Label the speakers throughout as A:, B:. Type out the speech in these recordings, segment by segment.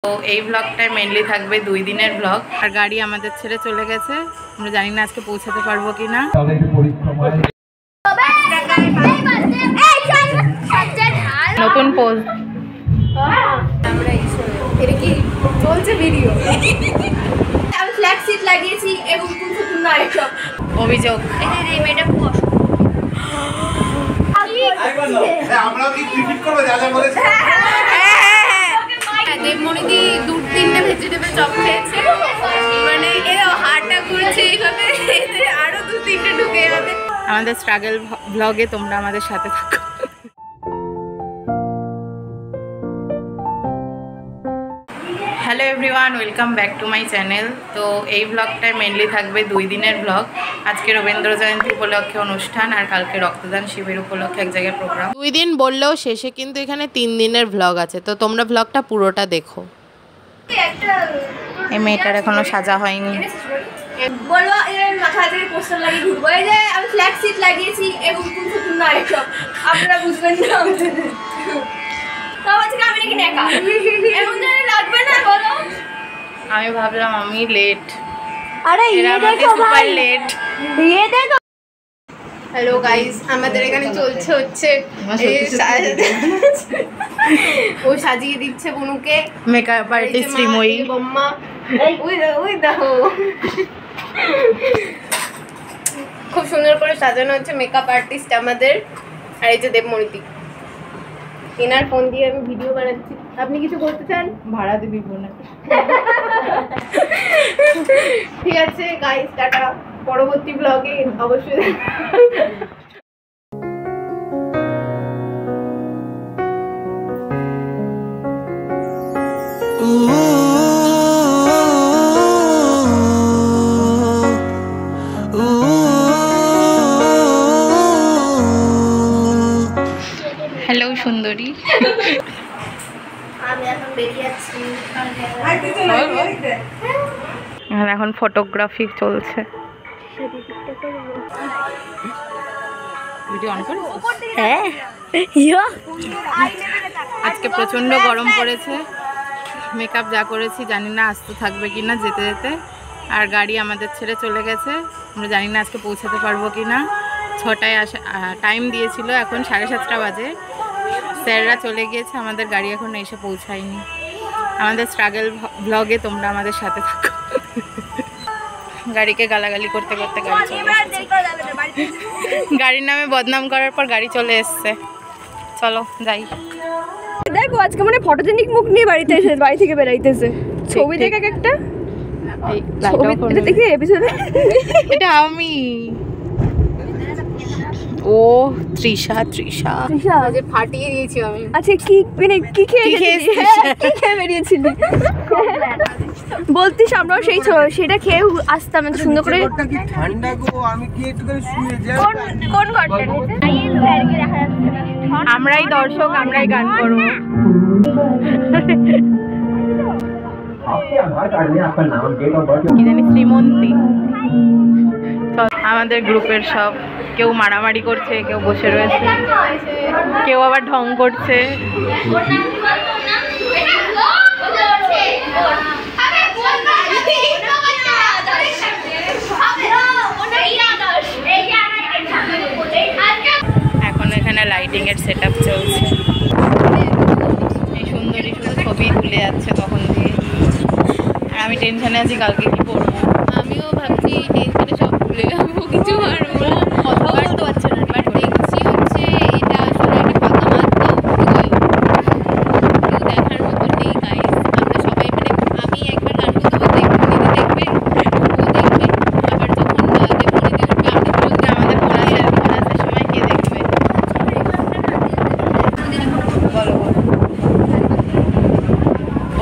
A: তো এই ব্লগটায় মেনলি থাকবে 2 দিনের ব্লগ। আর গাড়ি আমাদের ছেড়ে চলে গেছে, আমরা জানি না আজকে পৌঁছাতে পারবো কিনা। নতুন পোজ
B: এটা কি চলছে ভিডিও। আমি ফ্ল্যাগ সিট লাগিয়েছি এবং গুরুত্বপূর্ণ আরেকটা
A: অভিযোগ।
B: এই মেয়েটা খুব
C: আমরা কি ক্রিকেট করব যা যা বলেছে।
B: দেবমণিদি 2-3টে ভেজিটেবল চপ খেয়েছে, মানে এরা হাঁটা ঘুরছে এইভাবে, আরো 2-3টে ঢুকে যাবে।
A: আমাদের স্ট্রাগল ব্লগে তোমরা আমাদের সাথে থাকো। Hello everyone, welcome back to my channel. তো এই ব্লগটায় মেনলি থাকবে 2 দিনের ব্লগ। আজকে রবীন্দ্র জয়ন্তী উপলক্ষে অনুষ্ঠান, আর কালকে রক্তদান শিবির উপলক্ষে এক জায়গায় প্রোগ্রাম। 2 দিন বললেও শেষে কিন্তু এখানে 3 দিনের ব্লগ আছে, তো তোমরা ব্লগটা পুরোটা দেখো। এই মেয়েটার এখনো সাজা হয়নি।
B: বলো এর মাথা থেকে পোস্টার লাগিয়ে ঘুরবো, এই যে আমি ফ্ল্যাগ সিট লাগিয়েছি এবং গুরুত্বপূর্ণ আরেকটা, আপনারা বুঝবেন না।
A: আমি ভাবলাম আমি লেট,
B: আরে
A: সুপার লেট।
B: হ্যালো গাইস, আমাদের এখানে চলছে হচ্ছে ও সাজিয়ে দিচ্ছে বনুকে,
A: মেকআপ আর্টিস্ট রিময়ী
B: বম্মা। ওই দেখো খুব সুন্দর করে সাজানো হচ্ছে, মেকআপ আর্টিস্ট আমাদের। আর এই যে দেবমণিদি, এনার ফোন দিয়ে আমি ভিডিও বানাচ্ছি। আপনি কিছু বলতে চান?
A: ভাড়া দিবি বোনা।
B: ঠিক আছে গাইস, টাটা। পরবর্তী ব্লগে অবশ্যই
A: হ্যালো সুন্দরী।
B: আমি এখন বেরিয়ে যাচ্ছি।
A: এখন ফটোগ্রাফি চলছে। ভিডিও অন করো।
B: হ্যাঁ,
A: আজকে প্রচন্ড গরম পড়েছে, মেকআপ যা করেছি জানি না আসতে থাকবে কিনা যেতে যেতে। আর গাড়ি আমাদের ছেড়ে চলে গেছে, আমরা জানি না আজকে পৌঁছাতে পারবো কিনা। 6টায় আসা টাইম দিয়েছিল, এখন 7:30 বাজে। স্যাররা চলে গিয়েছে, আমাদের গাড়ি এখন এসে পৌঁছায়নি। আমাদের স্ট্রাগল ব্লগে তোমরা আমাদের সাথে থাকো। গাড়িকে গালাগালি করতে করতে গাড়ি চলে এসেছে। গাড়ির নামে বদনাম করার পর গাড়ি চলে এসছে। চলো যাই।
B: দেখো আজকে মানে ফটোজেনিক মুখ নিয়ে বাড়ি থেকে বেরাইতেছে, ছবি দেখ একটা দেখি এপিসোডে।
A: এটা আমি, ও তৃষা
B: যে ফাটিয়ে দিয়েছি আমি। আচ্ছা কি মানে কি খেয়ে বেরিয়েছিলি বলতিস? আমরাও সেটা খেয়ে আসতাম সুন্দর করে।
C: ঠান্ডা গো, আমি কি একটু করে শুয়ে যাই।
B: কোন ঘরটা
A: আমরাই দর্শক, আমরাই গান করবো। কি জানি শ্রীমন্তী। আমাদের গ্রুপের সব কেউ মারামারি করছে, কেউ বসে রয়েছে, কেউ আবার ঢং করছে। এখন এখানে লাইটিং এর সেট আপ চলছে। এই সুন্দরী শুধু ছবি তুলে যাচ্ছে তখন দিয়ে। আর আমি টেনশনে আছি কালকে কি করবো।
B: আমিও ভাবছি টেনশনে সব ভুলে যাবো, কিছু পারবো না, কথাও বলতে পারছি না। বাট দেখছি হচ্ছে এটা আসলে একটা ফাঁকা মাঠ, তো দেখার মতো নেই গাইস। আমরা সবাই মানে আমি একবার গান করতে বলতে দেবমণিদি দেখবে, ও দেখবে, আবার যখন দেবমণিদি উঠবে আমাদের
A: আমাদের বোনাসের সময় কে দেখবে? বলো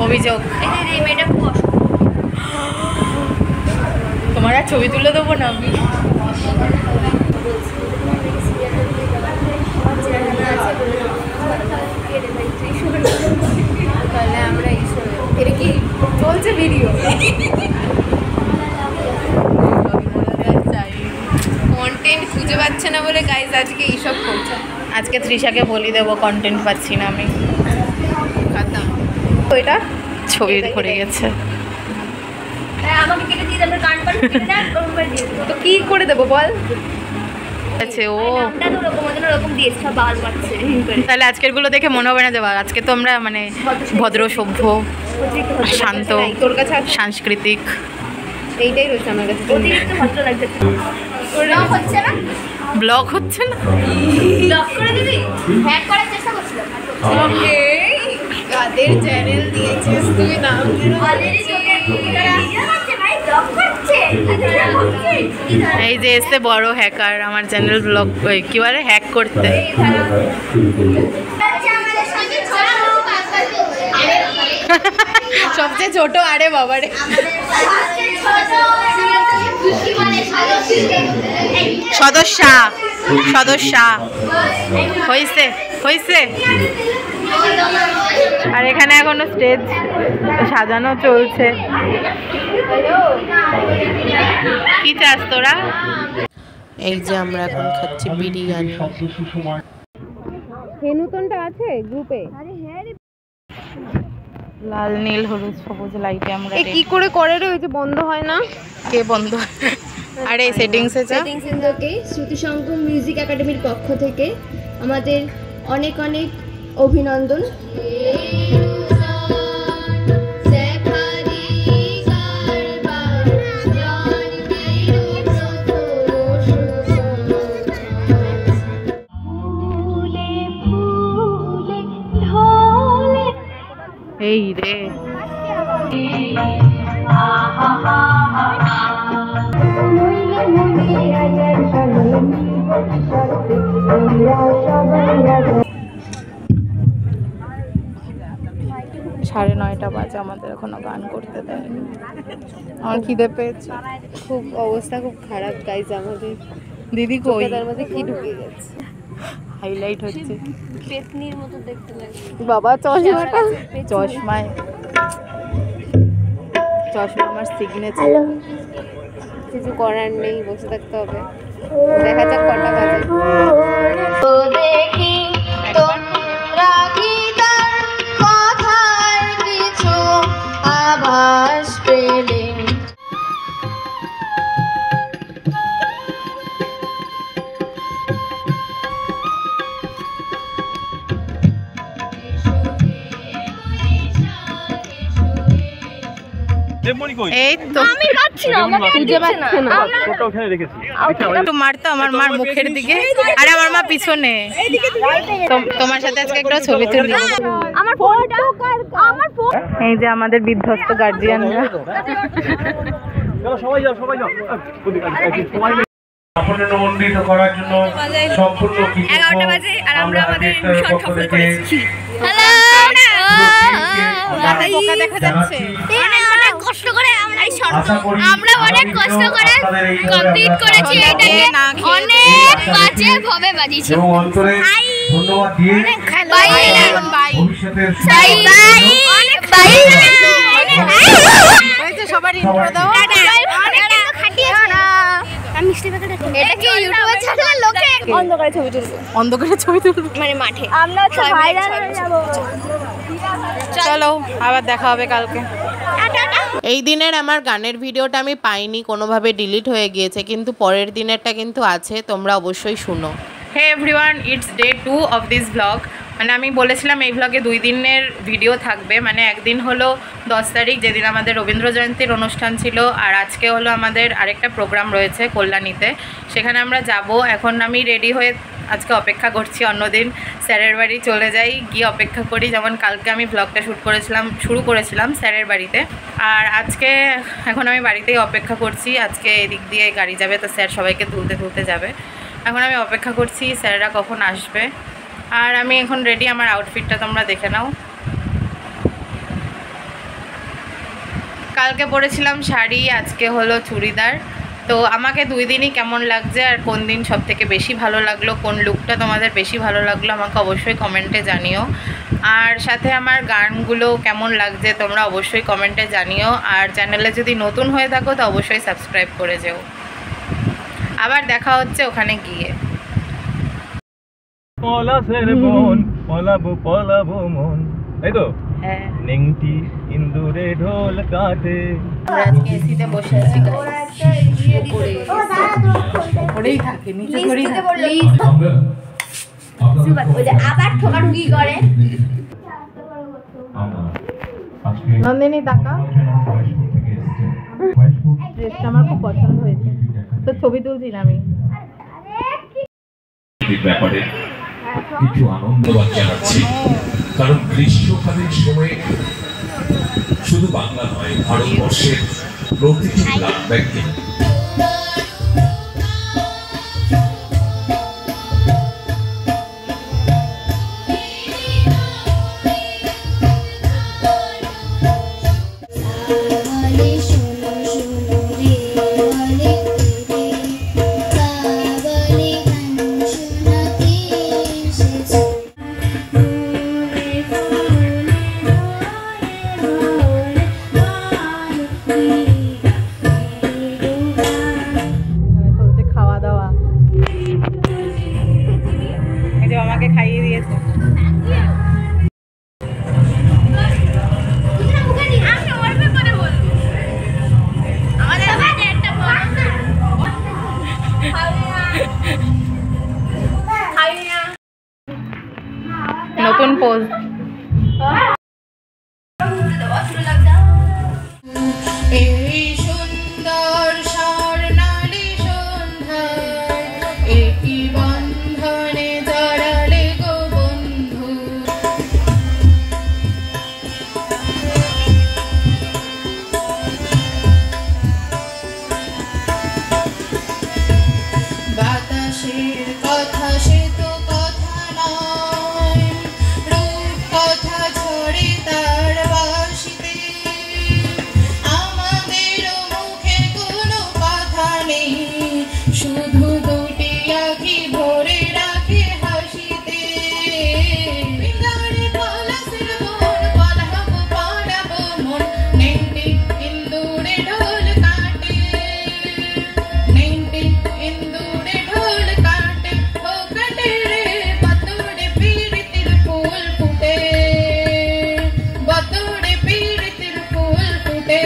A: অভিযোগ।
B: এই মেয়েটা খুব
A: তোমার আর ছবি তুলে দেবো না আমি।
B: তাহলে আমরা এটা কি চলছে ভিডিও। কন্টেন্ট খুঁজে পাচ্ছে না বলে গাইজ আজকে এইসব করছে।
A: আজকে তৃষাকে বলি দেবো, কন্টেন্ট পাচ্ছি না আমি।
B: খাতাম তো এটা
A: ছবি ভরে গেছে।
B: আমাকে কেটে দিয়ে দেবে, কান পান কেটে দেন, ওরকম করে দিয়ে দেবো। তো কি করে দেবো বল?
A: আছে ও
B: নামটা তো ওরকম দিয়েছে, সব বাল পাচ্ছে।
A: তাহলে আজকের গুলো দেখে মনে হবে না যে আজকে তো আমরা মানে ভদ্র সভ্য শান্ত
B: তোর কাছে
A: সাংস্কৃতিক
B: এইটাই রয়েছে আমার কাছে। অতিরিক্ত ভদ্র লাগছে। ব্লগ হচ্ছে না,
A: ব্লগ হচ্ছে না।
B: ব্লগ করে দিবি? হ্যাক করার চেষ্টা করছিলাম। কাদের চ্যানেল দিয়েছিস তুই? নাম অলরেডি তোকে ভিডিও করছে ভাই, ব্লগ করছে।
A: এই যে এসে বড় হ্যাকার আমার চ্যানেল ব্লগ কি বলে হ্যাক করতে। সবচেয়ে ছোট, আরে বাবারে সদস্যা সদস্যা হয়েছে হয়েছে। আর এখানে এখনো স্টেজ সাজানো চলছে। কি চাস তোরা? এই যে আমরা এখন খাচ্ছি বিরিয়ানি।
B: হেনুতনটা আছে গ্রুপে?
A: লাল নীল হলুদ সবুজ লাইটে আমরা
B: কি করে করে রে? ওই যে বন্ধ হয় না।
A: কে বন্ধ? আরে সেটিংসে যা।
D: সেটিংস ইন্দ্রকে শ্রুতিশঙ্কর মিউজিক একাডেমির পক্ষ থেকে আমাদের অনেক অনেক অভিনন্দন।
A: এই রে সাড়ে 9টা বাজে, আমাদের এখনো গান করতে দেয়নি। আমার খিদে পেয়েছে
B: খুব অবস্থা খুব খারাপ গাইজ আমাদের।
A: দিদি কই?
B: তার মধ্যে কি ঢুকে গেছে?
A: হাইলাইট হচ্ছে
B: পেতনির মতো দেখতে লাগে।
A: বাবা চশমাটা, চশমায় চশমা আমার সিগনেচার।
B: কিছু করার নেই, বসে থাকতে হবে। দেখা যাক কটা বাজে।
D: তো দেখি তোমরা কি তার কথার কিছু আভাস পেলে?
A: এই তো
B: আমি পাচ্ছি না, আমাকে খুঁজে পাচ্ছে না।
A: একটু মারতো আমার মার মুখের দিকে, আরে আমার মা পিছনে। তোমার সাথে আজকে একটা ছবি তুলি।
B: আমার ফোনটা, আমার ফোন।
A: এই যে আমাদের বিধ্বস্ত গার্জিয়ানরা।
C: সবাই যাও সবাই যাও। সাফল্যমণ্ডিত করার জন্য সম্পূর্ণ
B: 11টা বাজে আর আমরা আমাদের মিশন সফল করেছি। হ্যালো,
A: পোকা দেখা যাচ্ছে।
B: অনেক কষ্ট করে আমরা অনেক কষ্ট করে কমপ্লিট করেছি এটাকে। অনেক বাজে ভাবে বাজিয়েছি।
C: এবং অন্তরে ধন্যবাদ দিয়ে ভবিষ্যতের
A: সবার ইন্ট্রো দাও।
B: এটা কি ইউটিউবে ছাড়লে লোকে অন্ধকারে ছবি তুলবো?
A: অন্ধকারে ছবি তুলবো
B: মানে মাঠে আমরা তো ভাইরাল হয়ে যাব।
A: চলো আবার দেখা হবে কালকে। এই দিনের আমার গানের ভিডিওটা আমি পাইনি, কোনোভাবে ডিলিট হয়ে গিয়েছে, কিন্তু পরের দিনেরটা কিন্তু আছে, তোমরা অবশ্যই শুনো। Hey everyone, it's day 2 of this blog. মানে আমি বলেছিলাম এই ব্লগে 2 দিনের ভিডিও থাকবে। মানে একদিন হলো 10 তারিখ, যেদিন আমাদের রবীন্দ্র জয়ন্তীর অনুষ্ঠান ছিল, আর আজকে হলো আমাদের আরেকটা প্রোগ্রাম রয়েছে কল্যাণীতে, সেখানে আমরা যাব। এখন আমি রেডি হয়ে আজকে অপেক্ষা করছি অন্যদিন স্যারের বাড়ি চলে যাই, গিয়ে অপেক্ষা করি। যেমন কালকে আমি ব্লগটা শুরু করেছিলাম স্যারের বাড়িতে, আর আজকে এখন আমি বাড়িতেই অপেক্ষা করছি। আজকে এদিক দিয়ে গাড়ি যাবে, তো স্যার সবাইকে তুলতে যাবে। এখন আমি অপেক্ষা করছি স্যারেরা কখন আসবে। আর আমি এখন রেডি, আমার আউটফিটটা তোমরা দেখে নাও। কালকে পরেছিলাম শাড়ি, আজকে হলো চুড়িদার। তো আমাকে 2 দিনই কেমন লাগছে আর কোন দিন সব থেকে বেশি ভালো লাগলো, কোন লুকটা তোমাদের বেশি ভালো লাগলো আমাকে অবশ্যই কমেন্টে জানিও। আর সাথে আমার গানগুলো কেমন লাগছে তোমরা অবশ্যই কমেন্টে জানিও। আর চ্যানেলে যদি নতুন হয়ে থাকো তো অবশ্যই সাবস্ক্রাইব করে যেও। আবার দেখা হচ্ছে ওখানে গিয়ে।
C: পলাশের বন পলাবো মন, তাই তো?
A: হ্যাঁ
E: নেংটি ইন্দুরে ঢোল কাটে।
A: আমরা আজকে এসিতে বসে আছি উপরেই থাকে নিচে করেই
D: আবার ঠোকাঠুকি করে।
A: নন্দিনী টাকা ড্রেসটা আমার খুব পছন্দ হয়েছে, তো ছবি তুলছি না আমি।
F: ব্যাপারে কিছু আনন্দবাদ জানাচ্ছি, কারণ গ্রীষ্মকালীন সময়ে শুধু বাংলা নয়, ভারতবর্ষের প্রতিটি ক্লাব ব্যাংকে
A: চলছে খাওয়া দাওয়া, এই যে আমাকে খাইয়ে দিয়েছে। নতুন পোজ। এই সুন্দর স্বর্ণালী সন্ধ্যায় একই বন্ধনে জড়ালে গো বন্ধু। বাতাসের কথা সে তো কথা নয়, রূপ কথা ছড়ে তার বাসিতে। আমাদের মুখে কোনো কথা নেই, শুধু দুটি আঁখি ভরে রাখে হাসিতে। বিদারে পলাশের বন পলাব পলাব মন, নেংটি ইন্দুরে ঢোল কাটে, নেংটি ইন্দুরে ঢোল কাটে, ও কাটে রে বাতুড়ে পীড়িতের ফুল ফুটে, বাতুড়ে পীড়িতের ফুল ফুটে।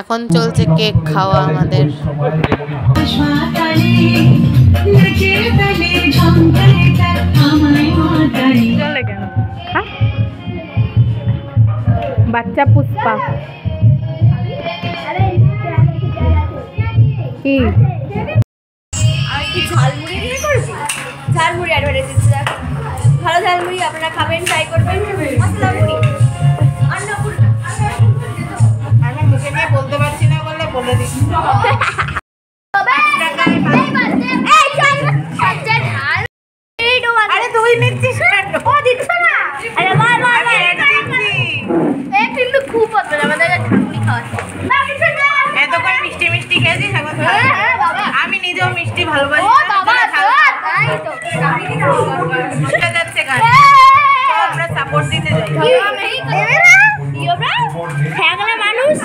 A: এখন চলছে কেক খাওয়া আমাদের। চলে কেন? বাচ্চা পুষ্পা কি
D: ঝালমুড়ি দিয়ে করবি? ঝালমুড়ি অ্যাডভার্টাইজ দিচ্ছে, দেখ। ভালো ঝালমুড়ি আপনারা খাবেন, ট্রাই করবেন। মশলা মুড়ি অন্নপূর্ণা।
A: আমি মুখে নিয়ে বলতে পারছি না বলে বলে দিচ্ছি। আরে তুই নিচ্ছিস কেন?
D: ও দিচ্ছ না? আরে বাই বাই বাই। এই কিন্তু খুব পছন্দ আমাদের ঝালমুড়ি খাওয়া।
A: এতক্ষণ মিষ্টি মিষ্টি খেয়েছিস, এখন
D: হ্যাঁ বাবা।
A: আমি নিজেও মিষ্টি ভালোবাসি।
D: ও বাবা তাই তো।
A: বুঝতে যাচ্ছে গান, আমরা সাপোর্ট দিতে যাই।
D: মানুষ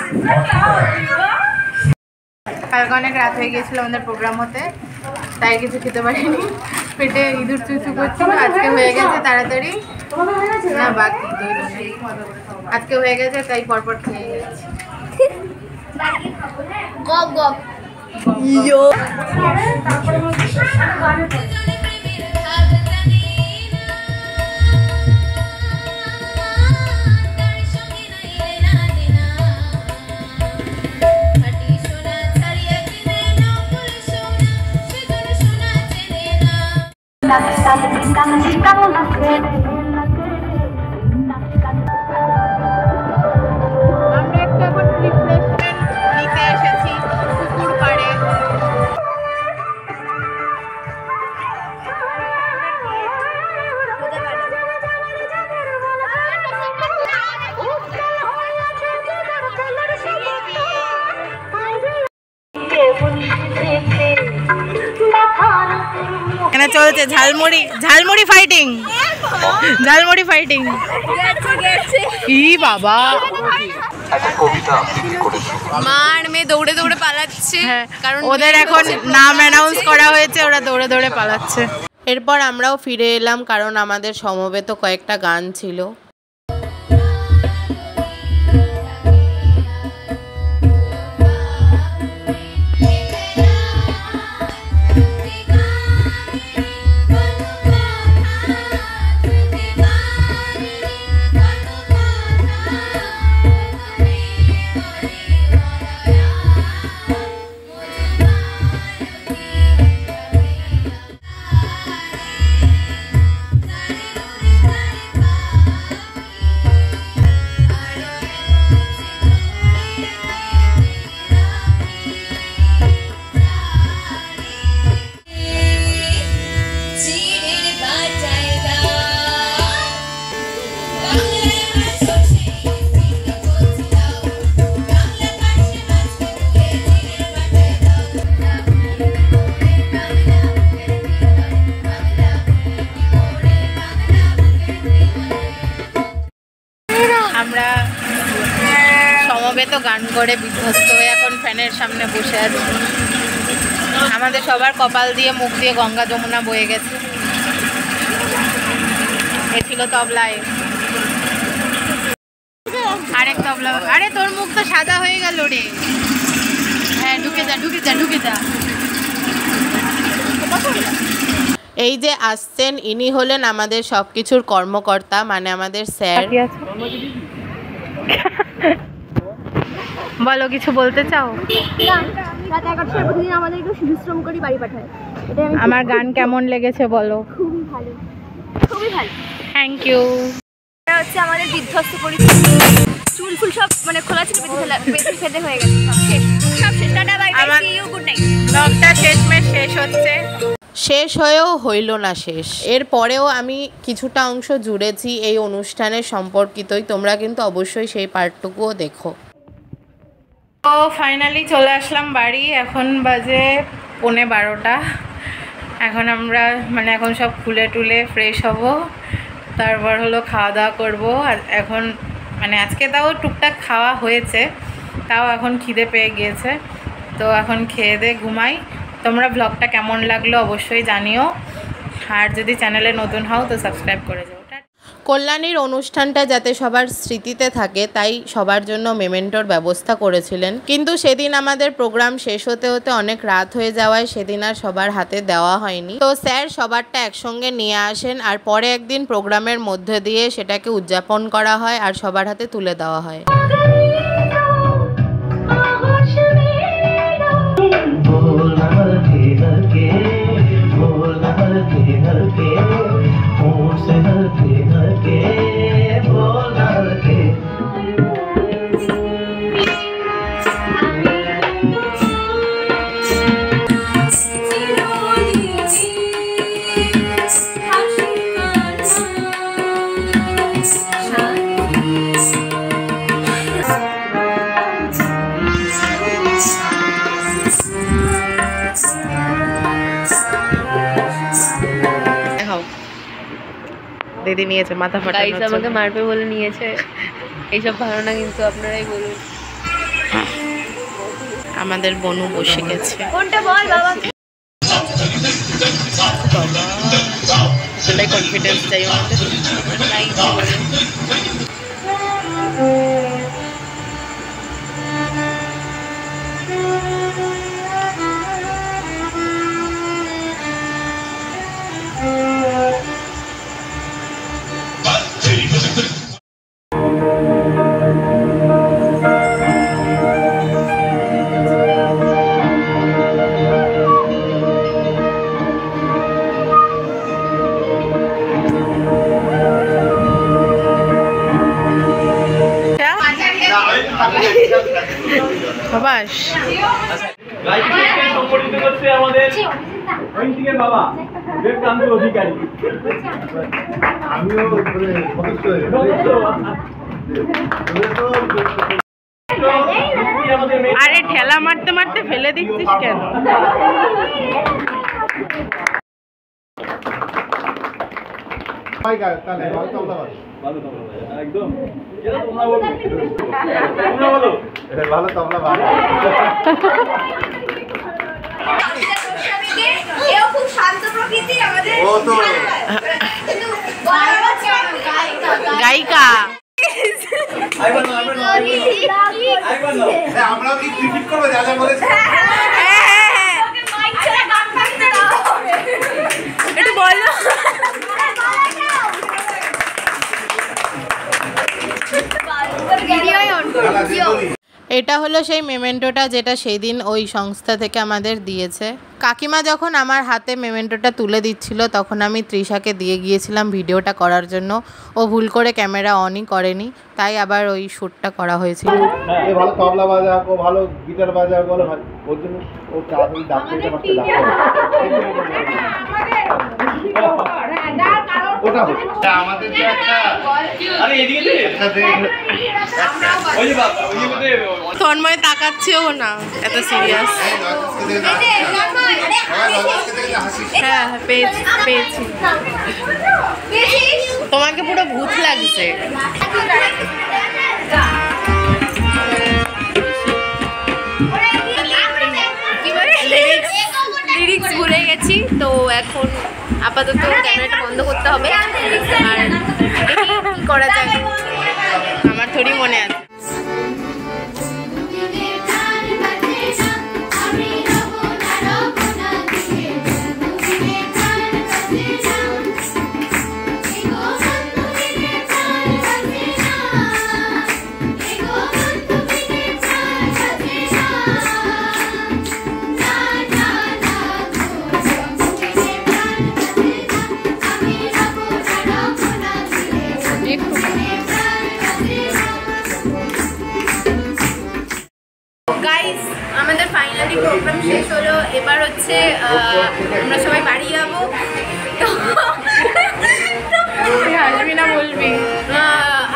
A: কালকে অনেক রাত হয়ে গিয়েছিল আমাদের প্রোগ্রাম হতে, তাই কিছু খেতে পারিনি, পেটে ইঁদুর চুচু করছিল। আজকে হয়ে গেছে তাড়াতাড়ি, না বাকি আজকে হয়ে গেছে তাই পরপর খেয়ে গেছি।
D: গপ গপ
A: আমরা একটু এখন রিফ্রেশমেন্ট নিতে এসেছি পুকুর পাড়ে। হ্যাঁ চলছে ঝালমুড়ি ফাইটিং ই বাবা
B: মা আর মেয়ে দৌড়ে দৌড়ে পালাচ্ছে কারণ
A: ওদের এখন নাম অ্যানাউন্স করা হয়েছে, ওরা দৌড়ে দৌড়ে পালাচ্ছে। এরপর আমরাও ফিরে এলাম কারণ আমাদের সমবেত কয়েকটা গান ছিল। আমরা সমবেত গান করে বিধ্বস্ত হয়ে এখন ফ্যানের সামনে বসে আছি। আমাদের সবার কপাল দিয়ে মুখ দিয়ে গঙ্গা যমুনা বয়ে গেছে। এ ছিল তবলায় আরেক তবলা। আরে তোর মুখ তো সাদা হয়ে গেল রে। হ্যাঁ ঢুকে যা। এই যে আসছেন ইনি হলেন আমাদের সবকিছুর কর্মকর্তা, মানে আমাদের স্যার। বলো, কিছু বলতে চাও?
D: রাত 11টার প্রতিদিন আমাদের একটু পরিশ্রম করি বাড়ি পাঠায়।
A: আমার গান কেমন লেগেছে বলো?
D: খুবই ভালো।
A: Thank you.
D: এটা হচ্ছে আমাদের বিধ্বস্ত পরিস্থিতি। চুল ফুল সব মানে খোলা ছিল, বেঁধে ফেলে হয়ে গেছে। সব শেষ। Tata bye bye, see you, good night.
A: ব্লগটা শেষ হচ্ছে। শেষ হয়েও হইল না শেষ। এরপরেও আমি কিছুটা অংশ জুড়েছি এই অনুষ্ঠানের সম্পর্কিতই, তোমরা কিন্তু অবশ্যই সেই পার্টটুকুও দেখো। তো ফাইনালি চলে আসলাম বাড়ি। এখন বাজে 11:15। এখন আমরা এখন সব খুলে টুলে ফ্রেশ হব, তারপর হলো খাওয়া দাওয়া করবো। আর এখন আজকে তাও টুকটাক খাওয়া হয়েছে, তাও এখন খিদে পেয়ে গিয়েছে। তো এখন খেয়ে দিয়ে ঘুমাই। তোমরা ব্লগটা কেমন লাগলো অবশ্যই জানিও, আর যদি চ্যানেলে নতুন হও তো সাবস্ক্রাইব করে যাও। কল্যাণীর অনুষ্ঠানটা যাতে সবার স্মৃতিতে থাকে তাই সবার জন্য মেমেন্টোর ব্যবস্থা করেছিলেন, কিন্তু সেদিন আমাদের প্রোগ্রাম শেষ হতে হতে অনেক রাত হয়ে যাওয়ায় সেদিন আর সবার হাতে দেওয়া হয়নি। তো স্যার সবারটা একসঙ্গে নিয়ে আসেন, আর পরে একদিন প্রোগ্রামের মধ্যে দিয়ে সেটাকে উদযাপন করা হয় আর সবার হাতে তুলে দেওয়া হয়। দিদি নিয়েছে মাথা ফাটা,
B: গাইস আমাকে মারবে বলে নিয়েছে। এইসব ধারণা কিন্তু আপনারাই বলুন।
A: আমাদের বনু বসে গেছে।
D: কোনটা বল বাবা?
A: সেটাই কনফিডেন্স চাই আমাদের। বাবাস
E: সম্পর্কিত করছে আমাদের ঐন্তিকের বাবা বিবেকানন্দ অধিকারী। আমিও
A: আরে ঠেলা মারতে মারতে ফেলে দিচ্ছিস কেন?
C: তাহলে ভালো তবলা বাজ।
E: ভালো তবলা বাজে, একদম। যেটা তোমরা বলো। তোমরা বলো।
C: ভালো তবলা বাজ।
D: এও খুব শান্ত প্রকৃতির আমাদের
C: ও তো
D: কিন্তু বড়
A: গায়িকা
E: আই বলো, আই বলো, আই বলো।
C: আমরাও কি রিপিট করবো যা যা বলেছে?
A: একটু বলো। এটা হলো সেই মেমেন্টোটা যেটা সেই দিন ওই সংস্থা থেকে আমাদের দিয়েছে। কাকিমা যখন আমার হাতে মেমেন্টোটা তুলে দিচ্ছিল তখন আমি তৃষাকে দিয়ে গিয়েছিলাম ভিডিওটা করার জন্য। ও ভুল করে ক্যামেরা অনই করেনি, তাই আবার ওই শ্যুটটা করা হয়েছিল।
C: এ ভালো তবলা বাজাক, ও ভালো গিটার বাজাক, বলো ভাই ওর জন্য ও তাড়াতাড়ি ডাক্তারকে পাচ্ছে ওটা হচ্ছে আমাদের যে একটা
E: আরে এদিকে দে। ওই যে বাবা, ওই যে
A: তন্ময় তাকাচ্ছেও না, এত সিরিয়াস। হ্যাঁ পেয়েছি পেয়েছি। তোমাকে পুরো ভূত লাগছে।
B: লিরিক্স ভুলে গেছি তো এখন আপাতত ক্যামেরাটা বন্ধ করতে হবে আর দেখি কি করা যায়।
A: আমার থোড়ি মনে আছে।
B: গাইস আমাদের ফাইনালি প্রোগ্রাম শেষ হলো। এবার হচ্ছে আমরা সবাই বাড়ি যাবো।
A: হাসবি না বলবি?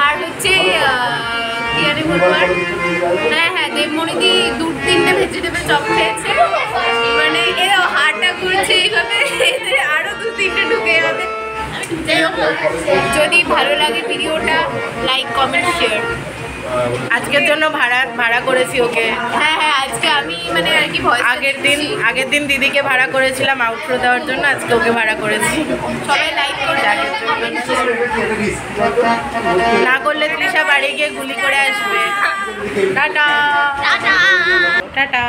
B: আর হচ্ছে কি জানি বলবো আর? হ্যাঁ দেবমণিদি 2-3টে ভেজিটেবল চপ খেয়েছে, মানে এরা হাঁটা করছে এইভাবে, এদের আরও 2-3টে ঢুকে যাবে। যাই হোক, যদি ভালো লাগে ভিডিওটা লাইক কমেন্ট শেয়ার।
A: আজকের জন্য ভাড়া করেছি ওকে।
B: হ্যাঁ আজকে আমি মানে আর কি
A: আগের দিন দিদিকে ভাড়া করেছিলাম আউটরো দেওয়ার জন্য, আজকে ওকে ভাড়া করেছি।
B: সবাই লাইক করে
A: না করলে তৃষা বাড়ি গিয়ে গুলি করে আসবে। Tata tata.